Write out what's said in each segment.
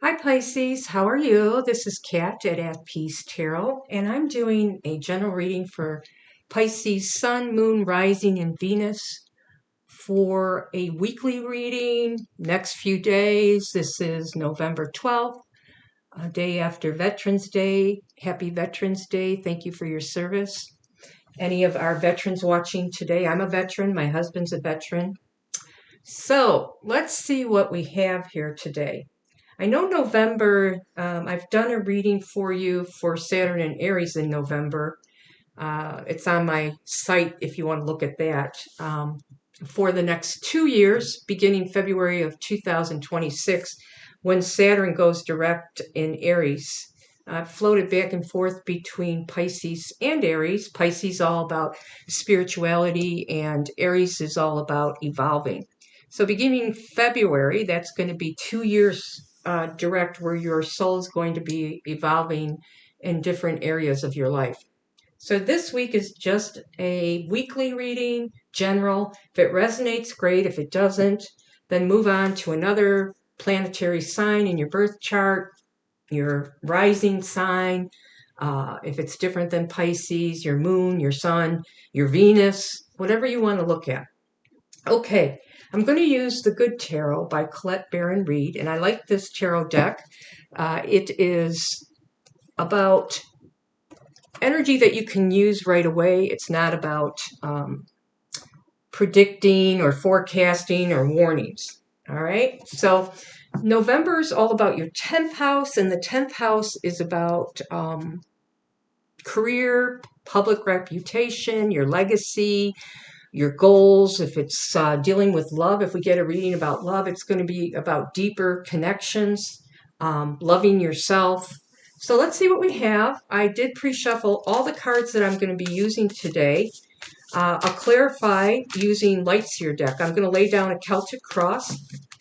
Hi Pisces, how are you? This is Kat at Peace Tarot, and I'm doing a general reading for Pisces Sun, Moon, Rising, and Venus for a weekly reading next few days. This is November 12th, a day after Veterans Day. Happy Veterans Day. Thank you for your service. Any of our veterans watching today? I'm a veteran. My husband's a veteran. So let's see what we have here today. I know November, I've done a reading for you for Saturn and Aries in November. It's on my site if you want to look at that. For the next 2 years, beginning February of 2026, when Saturn goes direct in Aries. I've floated back and forth between Pisces and Aries. Pisces all about spirituality, and Aries is all about evolving. So beginning February, that's going to be 2 years direct where your soul is going to be evolving in different areas of your life. So this week is just a weekly reading, general. If it resonates, great. If it doesn't, then move on to another planetary sign in your birth chart, your rising sign. If it's different than Pisces, your moon, your sun, your Venus, whatever you want to look at. Okay, I'm going to use the Good Tarot by Colette Baron Reid, and I like this tarot deck. It is about energy that you can use right away. It's not about predicting or forecasting or warnings. All right, so November is all about your 10th house, and the 10th house is about career, public reputation, your legacy, your goals. If it's dealing with love, if we get a reading about love, it's going to be about deeper connections, loving yourself. So let's see what we have. I did pre-shuffle all the cards that I'm going to be using today. I'll clarify using Lightseer deck. I'm going to lay down a Celtic Cross.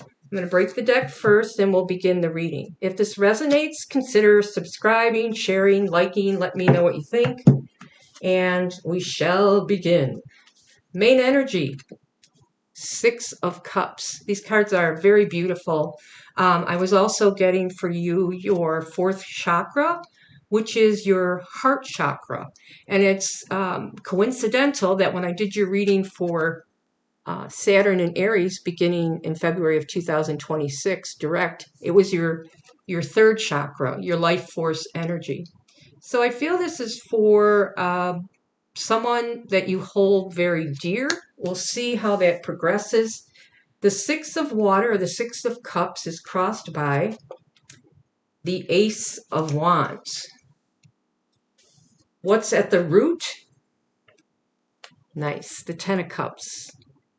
I'm going to break the deck first, then we'll begin the reading. If this resonates, consider subscribing, sharing, liking. Let me know what you think. And we shall begin. Main energy, Six of Cups. These cards are very beautiful. I was also getting for you your fourth chakra, which is your heart chakra. And it's coincidental that when I did your reading for Saturn and Aries beginning in February of 2026 direct, it was your third chakra, your life force energy. So I feel this is for someone that you hold very dear. We'll see how that progresses. The Six of Water, or the Six of Cups, is crossed by the Ace of Wands. What's at the root? Nice, the Ten of Cups.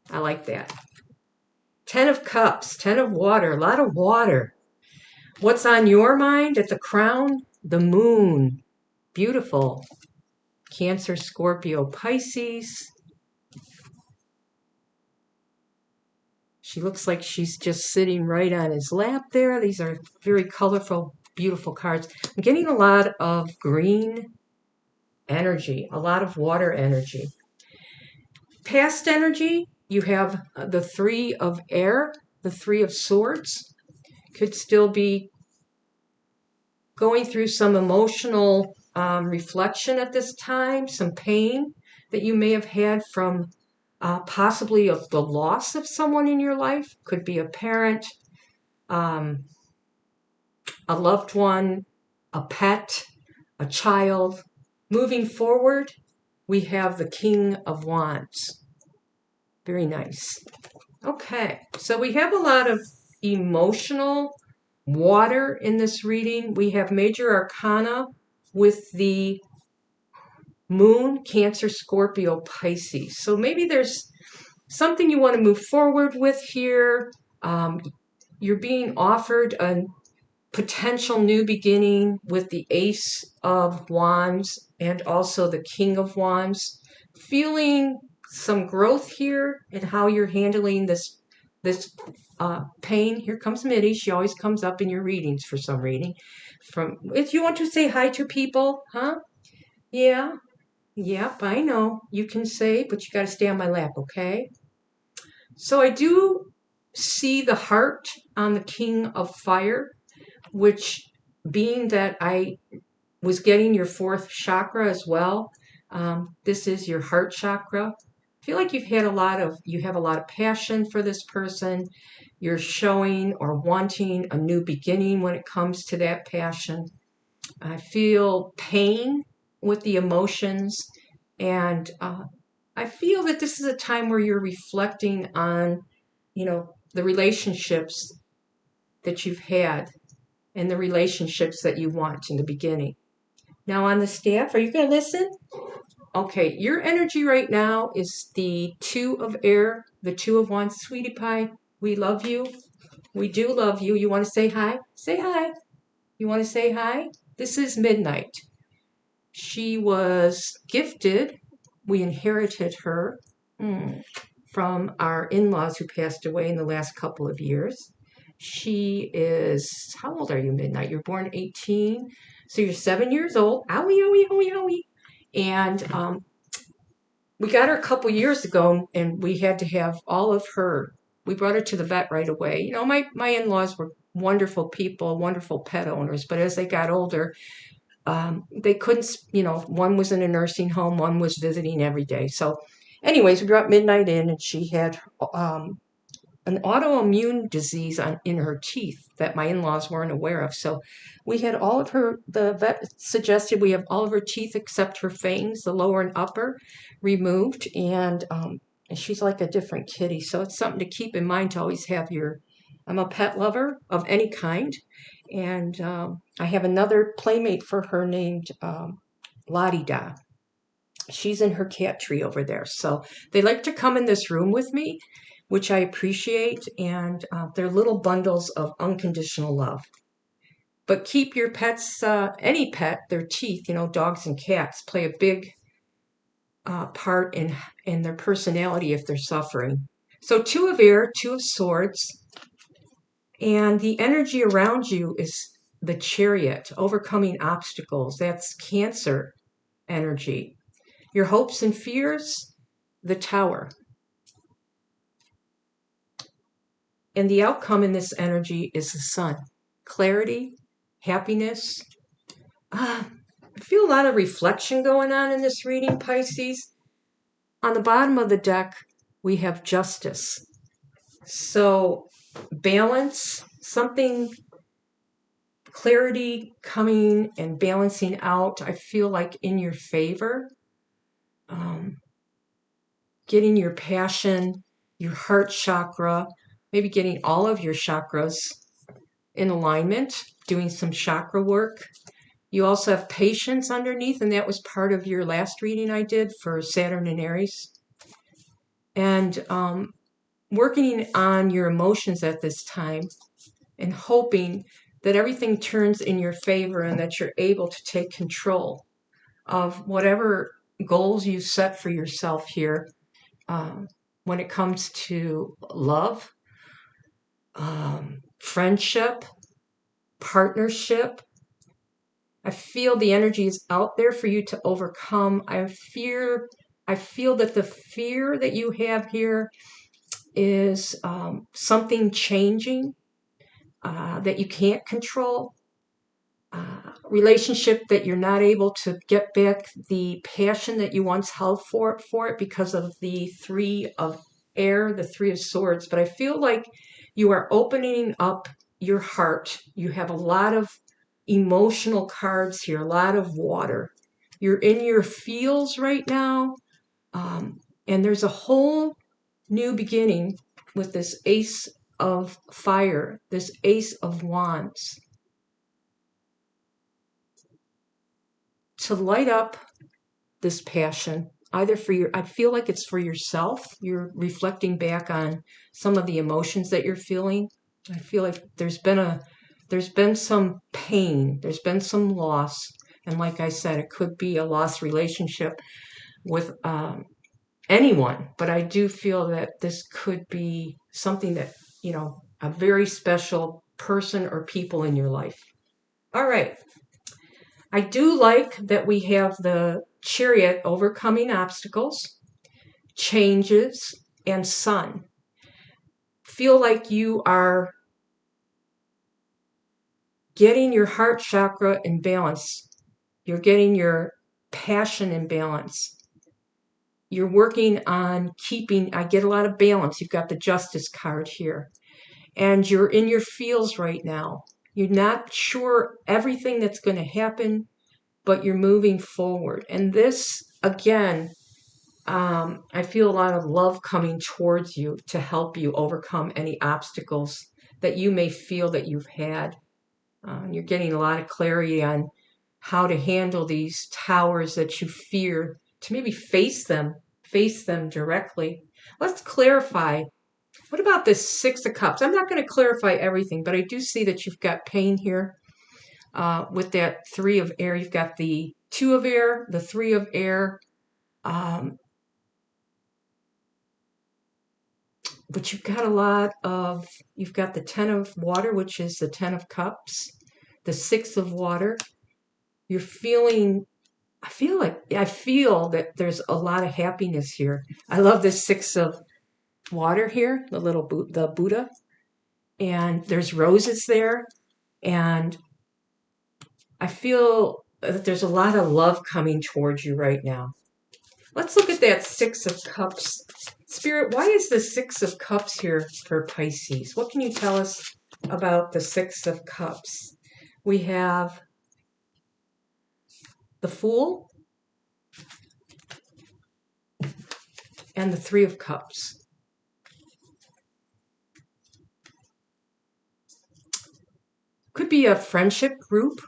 I like that. 10 of Cups, 10 of Water, a lot of water. What's on your mind at the crown? The Moon. Beautiful. Cancer, Scorpio, Pisces. She looks like she's just sitting right on his lap there. These are very colorful, beautiful cards. I'm getting a lot of green energy, a lot of water energy. Past energy, you have the Three of Air, the Three of Swords. Could still be going through some emotional reflection at this time, some pain that you may have had from possibly of the loss of someone in your life. Could be a parent, a loved one, a pet, a child. Moving forward, we have the King of Wands. Very nice. Okay, so we have a lot of emotional water in this reading. We have major arcana with the Moon, Cancer, Scorpio, Pisces. So maybe there's something you want to move forward with here. You're being offered a potential new beginning with the Ace of Wands and also the King of Wands. Feeling some growth here in how you're handling this pain. Here comes Mitty. She always comes up in your readings for some reading. If you want to say hi to people, huh? Yeah. Yep, I know. You can say, but you got to stay on my lap, okay? So I do see the heart on the King of Fire. which, being that I was getting your fourth chakra as well, this is your heart chakra. I feel like you have a lot of passion for this person. You're showing or wanting a new beginning when it comes to that passion. I feel pain with the emotions, and I feel that this is a time where you're reflecting on, the relationships that you've had and the relationships that you want in the beginning. Now, on the staff, are you going to listen? Okay, your energy right now is the Two of Air, the Two of Wands. Sweetie Pie, we love you. We do love you. You want to say hi? Say hi. You want to say hi? This is Midnight. She was gifted. We inherited her from our in-laws who passed away in the last couple of years. She is, how old are you, Midnight? You're born 18, so you're 7 years old. Owie, owie, owie, owie. And we got her a couple years ago, and we had to have all of her. We brought her to the vet right away. My in-laws were wonderful people, wonderful pet owners, but as they got older, they couldn't, one was in a nursing home, one was visiting every day. So anyways, we brought Midnight in, and she had an autoimmune disease in her teeth that my in-laws weren't aware of. So we had the vet suggested we have all of her teeth except her fangs, the lower and upper, removed. And she's like a different kitty. So it's something to keep in mind to always have I'm a pet lover of any kind. And I have another playmate for her named Lottie Da. She's in her cat tree over there. So they like to come in this room with me, which I appreciate, and they're little bundles of unconditional love. But keep your pets, any pet, their teeth, dogs and cats play a big part in their personality if they're suffering. So Two of Air, Two of Swords, and the energy around you is the Chariot, overcoming obstacles. That's Cancer energy. Your hopes and fears, the Tower. And the outcome in this energy is the Sun. Clarity, happiness. I feel a lot of reflection going on in this reading, Pisces. On the bottom of the deck, we have Justice. So balance, clarity coming and balancing out, I feel like in your favor. Getting your passion, your heart chakra, maybe getting all of your chakras in alignment, doing some chakra work. You also have patience underneath, and that was part of your last reading I did for Saturn and Aries. And working on your emotions at this time and hoping that everything turns in your favor and that you're able to take control of whatever goals you set for yourself here when it comes to love, friendship, partnership. I feel the energy is out there for you to overcome. I feel that the fear that you have here is something changing that you can't control. Relationship that you're not able to get back the passion that you once held for it because of the Three of Air, the Three of Swords. But I feel like you are opening up your heart. You have a lot of emotional cards here, a lot of water. You're in your feels right now, and there's a whole new beginning with this Ace of Fire, this Ace of Wands. To light up this passion, either I feel like it's for yourself. You're reflecting back on some of the emotions that you're feeling. I feel like there's been some pain, there's been some loss. And like I said, it could be a lost relationship with anyone, but I do feel that this could be something that, a very special person or people in your life. All right. I do like that we have the Chariot, overcoming obstacles, changes, and Sun. Feel like you are getting your heart chakra in balance. You're getting your passion in balance. You're working on keeping, I get a lot of balance. You've got the Justice card here. And you're in your feels right now. You're not sure everything that's going to happen, but you're moving forward. And this, again, I feel a lot of love coming towards you to help you overcome any obstacles that you may feel that you've had. You're getting a lot of clarity on how to handle these towers that you fear, to maybe face them directly. Let's clarify. What about this Six of Cups? I'm not going to clarify everything, but I do see that you've got pain here with that Three of Air. You've got the Two of Air, the Three of Air. But you've got you've got the Ten of Water, which is the Ten of Cups, the Six of Water. You're feeling, I feel that there's a lot of happiness here. I love this Six of Water here, the Buddha. And there's roses there. And I feel that there's a lot of love coming towards you right now. Let's look at that Six of Cups. Spirit, why is the Six of Cups here for Pisces? What can you tell us about the Six of Cups? We have the Fool and the Three of Cups. Could be a friendship group,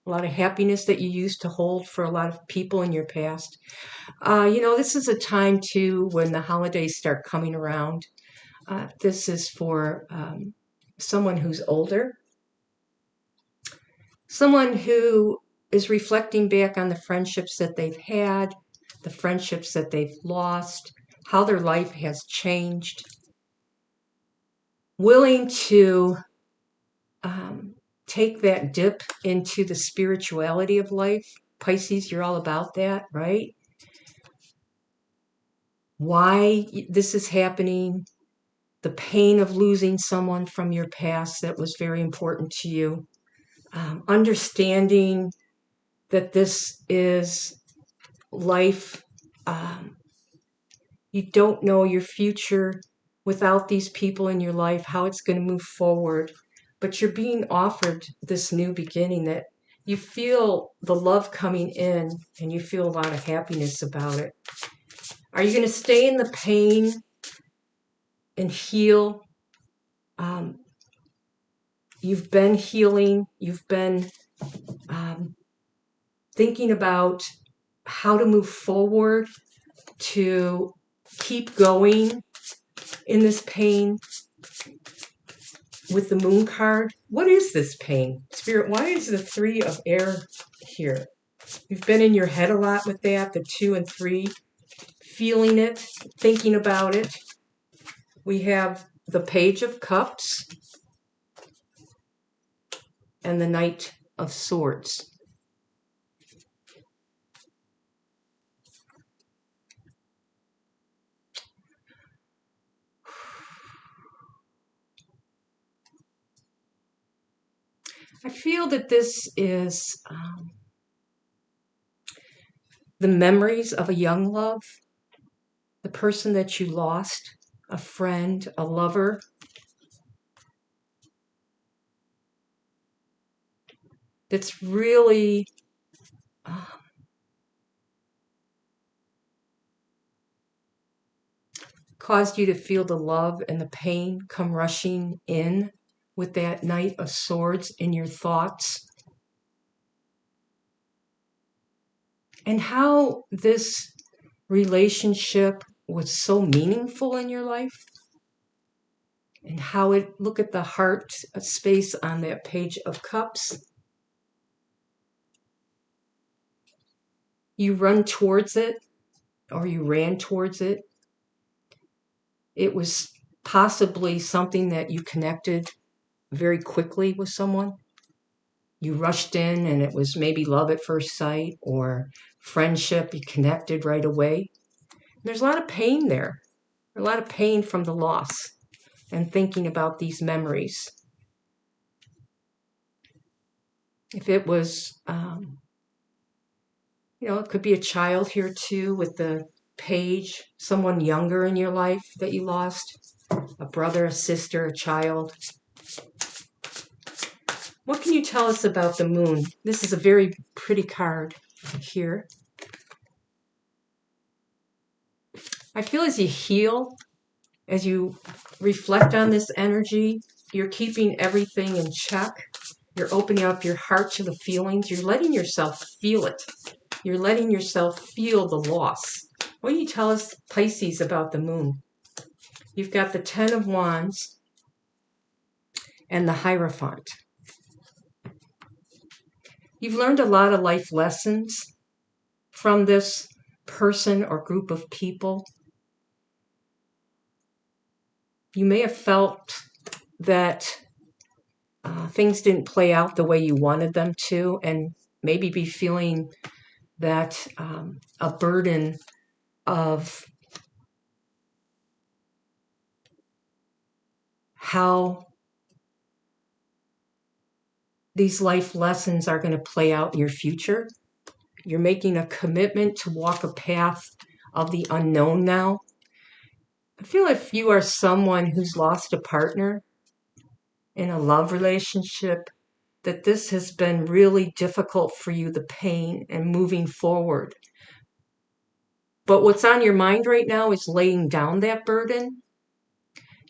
a lot of happiness that you used to hold for a lot of people in your past. This is a time too when the holidays start coming around. This is for someone who's older, someone who is reflecting back on the friendships that they've had, the friendships that they've lost, how their life has changed, willing to take that dip into the spirituality of life. Pisces, you're all about that, right? Why this is happening, the pain of losing someone from your past that was very important to you, understanding that this is life. You don't know your future without these people in your life, how it's going to move forward, but you're being offered this new beginning that you feel the love coming in and you feel a lot of happiness about it. Are you going to stay in the pain and heal? You've been healing. You've been thinking about how to move forward, to keep going in this pain. With the Moon card, what is this pain? Spirit, why is the Three of Air here? You've been in your head a lot with that, the 2 and 3, feeling it, thinking about it. We have the Page of Cups and the Knight of Swords. I feel that this is the memories of a young love, the person that you lost, a friend, a lover. That's really caused you to feel the love and the pain come rushing in with that Knight of Swords in your thoughts. And how this relationship was so meaningful in your life. And how look at the heart space on that Page of Cups. You run towards it, or you ran towards it. It was possibly something that you connected very quickly with someone. You rushed in and it was maybe love at first sight or friendship. You connected right away. There's a lot of pain there. A lot of pain from the loss and thinking about these memories. If it was, it could be a child here too with the page, someone younger in your life that you lost, a brother, a sister, a child. What can you tell us about the moon? This is a very pretty card here. I feel as you heal, as you reflect on this energy, you're keeping everything in check. You're opening up your heart to the feelings. You're letting yourself feel it. You're letting yourself feel the loss. What do you tell us, Pisces, about the moon? You've got the 10 of Wands and the Hierophant. You've learned a lot of life lessons from this person or group of people. You may have felt that things didn't play out the way you wanted them to, and maybe be feeling that a burden of how these life lessons are going to play out in your future. You're making a commitment to walk a path of the unknown now. I feel if you are someone who's lost a partner in a love relationship, that this has been really difficult for you, the pain and moving forward. But what's on your mind right now is laying down that burden.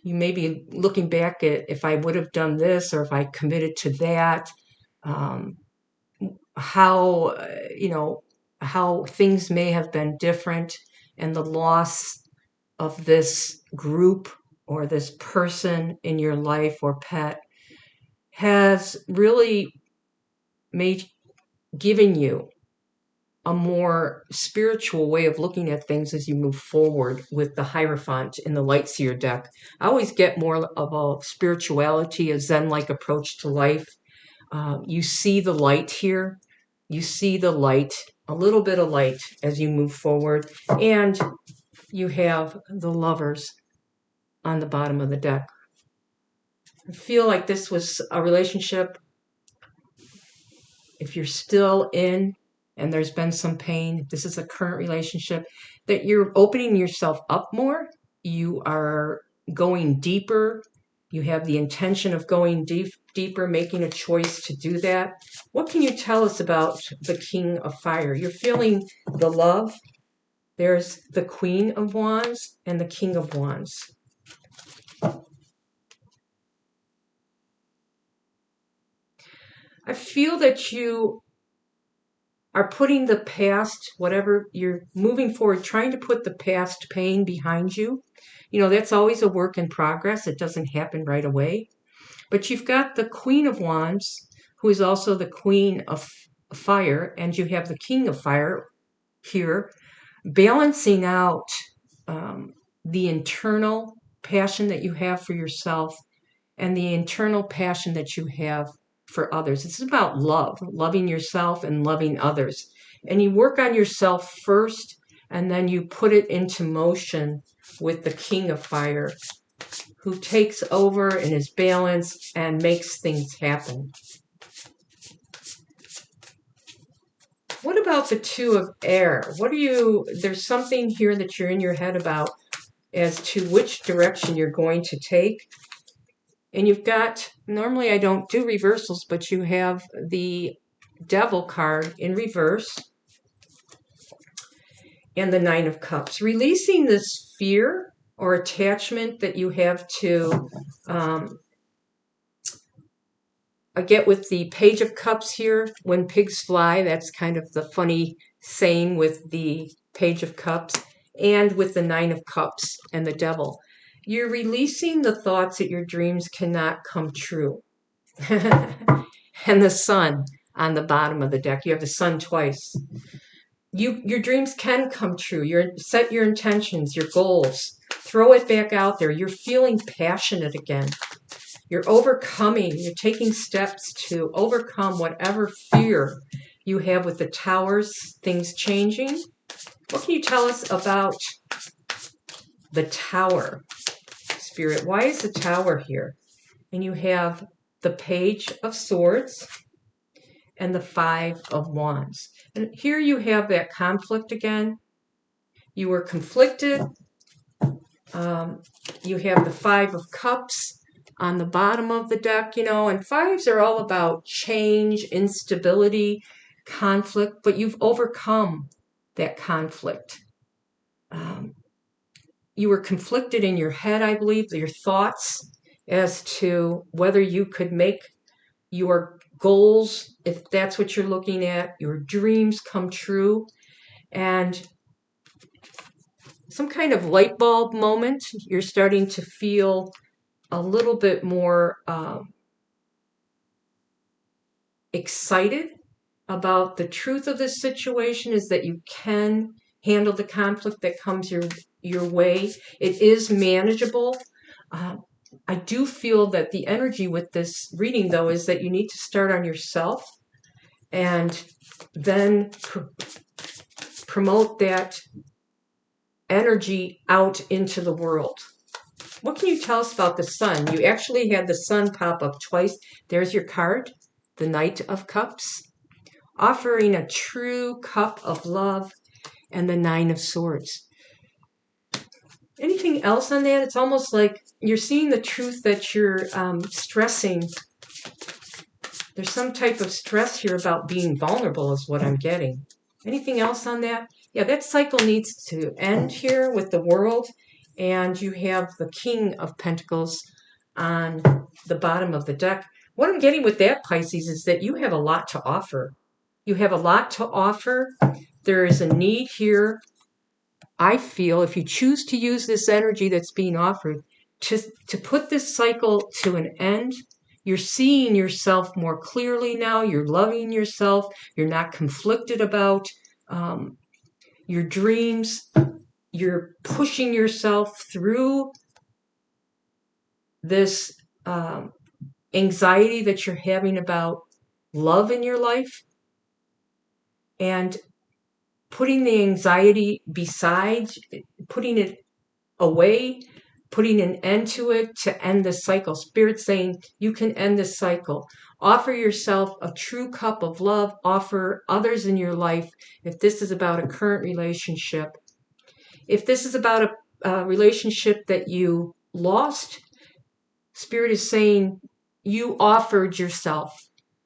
You may be looking back at if I would have done this or if I committed to that, how things may have been different, and the loss of this group or this person in your life or pet has really given you a more spiritual way of looking at things as you move forward with the Hierophant in the Light Seer deck. I always get more of a spirituality, a Zen-like approach to life. You see the light here. You see the light, a little bit of light as you move forward. And you have the Lovers on the bottom of the deck. I feel like this was a relationship, if you're still in and there's been some pain, this is a current relationship, that you're opening yourself up more. You are going deeper. You have the intention of going deeper, making a choice to do that. What can you tell us about the King of Fire? You're feeling the love. There's the Queen of Wands and the King of Wands. I feel that you are putting the past, whatever you're moving forward, trying to put the past pain behind you. That's always a work in progress. It doesn't happen right away. But you've got the Queen of Wands, who is also the Queen of Fire, and you have the King of Fire here, balancing out the internal passion that you have for yourself and the internal passion that you have for others. It's about love, loving yourself and loving others. And you work on yourself first, and then you put it into motion with the King of Fire, who takes over and is balanced and makes things happen. What about the Two of Air? There's something here that you're in your head about as to which direction you're going to take. And you've got, normally I don't do reversals, but you have the Devil card in reverse and the Nine of Cups. Releasing this fear or attachment that you have to, I get with the Page of Cups here, when pigs fly, that's kind of the funny saying with the Page of Cups, and with the Nine of Cups and the Devil. You're releasing the thoughts that your dreams cannot come true. And the Sun on the bottom of the deck. You have the Sun twice. Your dreams can come true. Set your intentions, your goals. Throw it back out there. You're feeling passionate again. You're overcoming. You're taking steps to overcome whatever fear you have with the Towers, things changing. What can you tell us about the Tower, Spirit? Why is the Tower here? And you have the Page of Swords and the Five of Wands. And here you have that conflict again. You were conflicted. You have the Five of Cups on the bottom of the deck, and fives are all about change, instability, conflict, but you've overcome that conflict. You were conflicted in your head, I believe, your thoughts as to whether you could make your goals, if that's what you're looking at, your dreams come true. And some kind of light bulb moment, you're starting to feel a little bit more excited about the truth of this situation, is that you can handle the conflict that comes your way. It is manageable. I do feel that the energy with this reading, though, is that you need to start on yourself and then promote that energy out into the world. What can you tell us about the sun? You actually had the sun pop up twice. There's your card, the Knight of Cups, offering a true cup of love, and the Nine of Swords. Anything else on that? It's almost like you're seeing the truth that you're stressing. There's some type of stress here about being vulnerable is what I'm getting. Anything else on that? Yeah, that cycle needs to end here with the World. And you have the King of Pentacles on the bottom of the deck. What I'm getting with that, Pisces, is that you have a lot to offer. You have a lot to offer. There is a need here, I feel, if you choose to use this energy that's being offered, to put this cycle to an end. You're seeing yourself more clearly now. You're loving yourself. You're not conflicted about your dreams. You're pushing yourself through this anxiety that you're having about love in your life, and putting the anxiety beside, putting it away, putting an end to it to end the cycle. Spirit's saying you can end this cycle. Offer yourself a true cup of love. Offer others in your life, if this is about a current relationship. If this is about a relationship that you lost, Spirit is saying you offered yourself.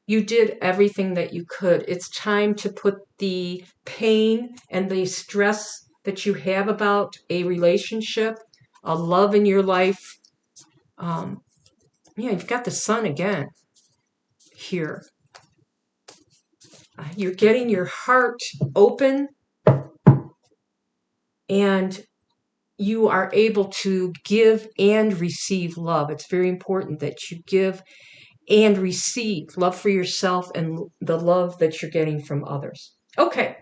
You did everything that you could. It's time to put the pain and the stress that you have about a relationship, a love in your life. You've got the sun again here. You're getting your heart open, and you are able to give and receive love. It's very important that you give and receive love for yourself and the love that you're getting from others. Okay,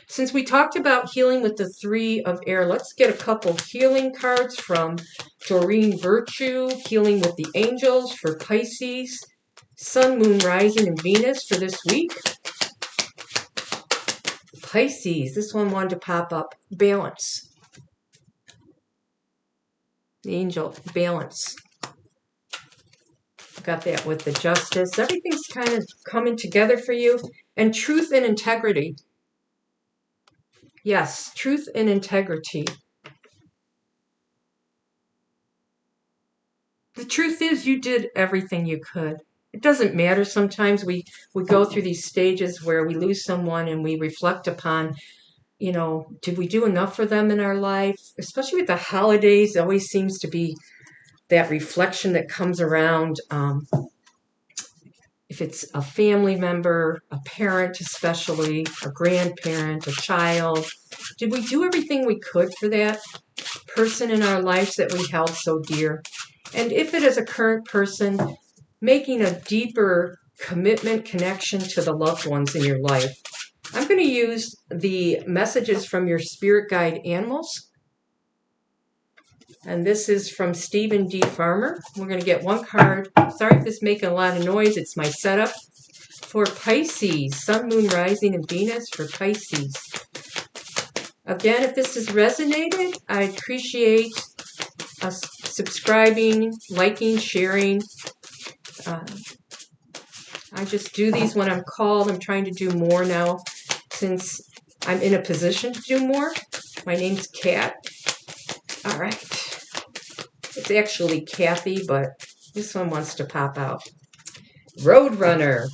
since we talked about healing with the Three of Air, let's get a couple healing cards from Doreen Virtue, Healing with the Angels for Pisces, Sun, Moon, Rising, and Venus for this week. Pisces, this one wanted to pop up. Balance. The angel, balance. Got that with the Justice. Everything's kind of coming together for you. And truth and integrity. Yes, truth and integrity. The truth is you did everything you could. It doesn't matter. Sometimes we go through these stages where we lose someone and we reflect upon, did we do enough for them in our life? Especially with the holidays, it always seems to be that reflection that comes around. If it's a family member, a parent especially, a grandparent, a child, did we do everything we could for that person in our lives that we held so dear? And if it is a current person, making a deeper commitment, connection to the loved ones in your life. I'm going to use the messages from your spirit guide animals. And this is from Stephen D. Farmer. We're going to get one card. Sorry if this is making a lot of noise. It's my setup for Pisces. Sun, Moon, Rising, and Venus for Pisces. Again, if this has resonated, I appreciate subscribing, liking, sharing. I just do these when I'm called. I'm trying to do more now since I'm in a position to do more. My name's Kat. All right. It's actually Kathy, but this one wants to pop out. Roadrunner.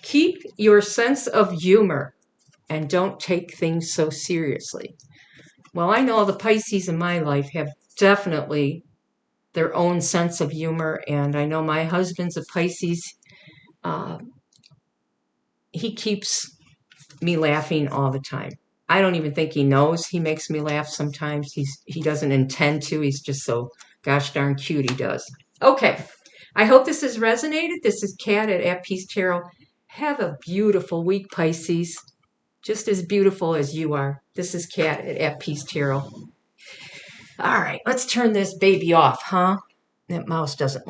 Keep your sense of humor and don't take things so seriously. Well, I know the Pisces in my life have definitely their own sense of humor, and I know my husband's a Pisces. He keeps me laughing all the time. I don't even think he knows he makes me laugh sometimes. He doesn't intend to. He's just so gosh darn cute he does. Okay. I hope this has resonated. This is Kat at Peace Tarot. Have a beautiful week, Pisces. Just as beautiful as you are. This is Kat at Peace Tarot. All right, let's turn this baby off, huh? That mouse doesn't